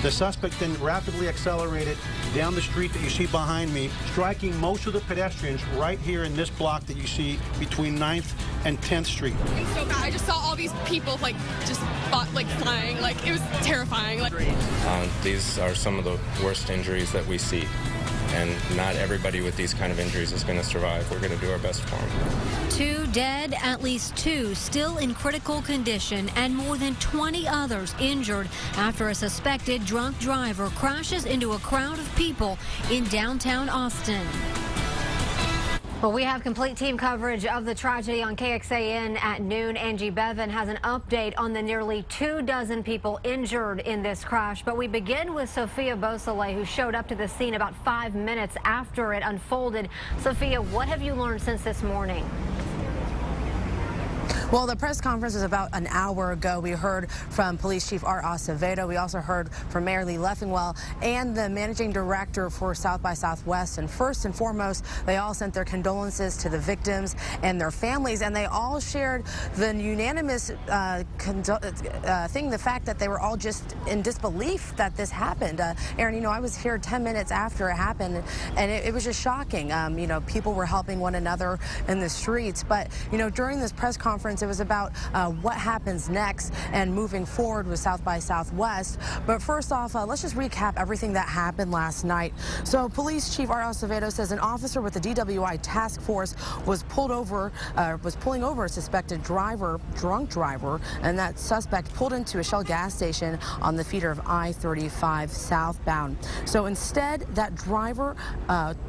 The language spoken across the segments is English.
The suspect then rapidly accelerated down the street that you see behind me, striking most of the pedestrians right here in this block that you see between 9th and 10th Street. It's so bad. I just saw all these people just flying. It was terrifying. These are some of the worst injuries that we see. And not everybody with these kind of injuries is going to survive. We're going to do our best for them. 2 dead, at least 2 still in critical condition, and more than 20 others injured after a suspected drunk driver crashes into a crowd of people in downtown Austin. Well, we have complete team coverage of the tragedy on KXAN at noon. Angie Bevan has an update on the nearly 24 people injured in this crash. But we begin with Sophia Beausoleil, who showed up to the scene about 5 minutes after it unfolded. Sophia, what have you learned since this morning? Well, the press conference was about an hour ago. We heard from Police Chief Art Acevedo. We also heard from Mayor Lee Leffingwell and the managing director for South by Southwest. And first and foremost, they all sent their condolences to the victims and their families. And they all shared the unanimous thing, the fact that they were all just in disbelief that this happened. Aaron, you know, I was here 10 minutes after it happened, and it was just shocking. You know, people were helping one another in the streets. But, you know, during this press conference, it was about what happens next and moving forward with South by Southwest. But first off, let's just recap everything that happened last night. So Police Chief Art Acevedo says an officer with the DWI task force was pulling over a suspected drunk driver, and that suspect pulled into a Shell gas station on the feeder of I-35 southbound. So instead, that driver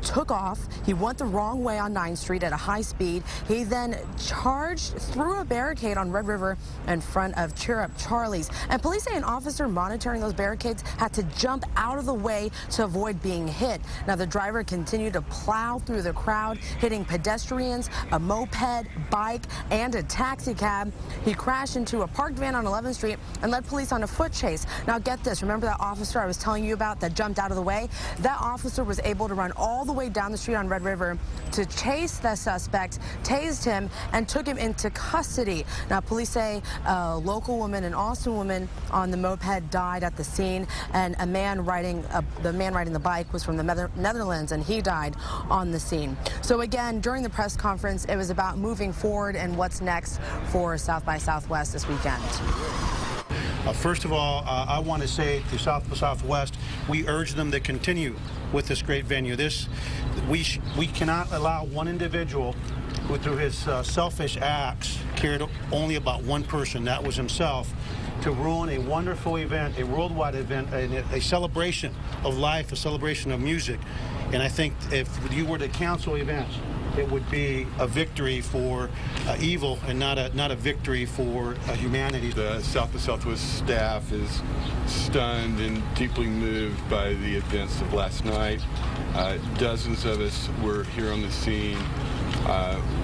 took off. He went the wrong way on 9th Street at a high speed. He then charged through a barricade on Red River in front of Cheer Up Charlie's. And police say an officer monitoring those barricades had to jump out of the way to avoid being hit. Now, the driver continued to plow through the crowd, hitting pedestrians, a moped, bike, and a taxi cab. He crashed into a parked van on 11th Street and led police on a foot chase. Now, get this. Remember that officer I was telling you about that jumped out of the way? That officer was able to run all the way down the street on Red River to chase the suspect, tased him, and took him into custody. Now, police say a local woman, an Austin woman on the moped, died at the scene, and the man riding the bike was from the Netherlands, and he died on the scene. So again, during the press conference, it was about moving forward and what's next for South by Southwest this weekend. First of all, I want to say to South by Southwest, we urge them to continue with this great venue. We cannot allow one individual who, through his selfish acts, cared only about one person, that was himself, to ruin a wonderful event, a worldwide event, a celebration of life, a celebration of music. And I think if you were to cancel events, it would be a victory for evil and not a victory for humanity. The South by Southwest staff is stunned and deeply moved by the events of last night. Dozens of us were here on the scene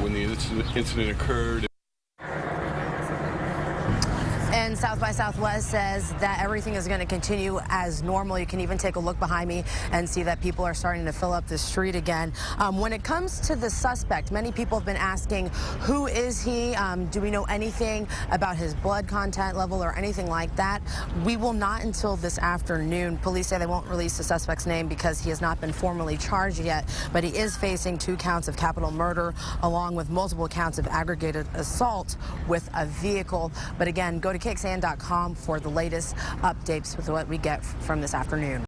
when the incident occurred. And South by Southwest says that everything is going to continue as normal. You can even take a look behind me and see that people are starting to fill up the street again. When it comes to the suspect, many people have been asking, who is he? Do we know anything about his blood content level or anything like that? We will not until this afternoon. Police say they won't release the suspect's name because he has not been formally charged yet, but he is facing 2 counts of capital murder along with multiple counts of aggravated assault with a vehicle. But again, go to KXAN.com for the latest updates with what we get from this afternoon.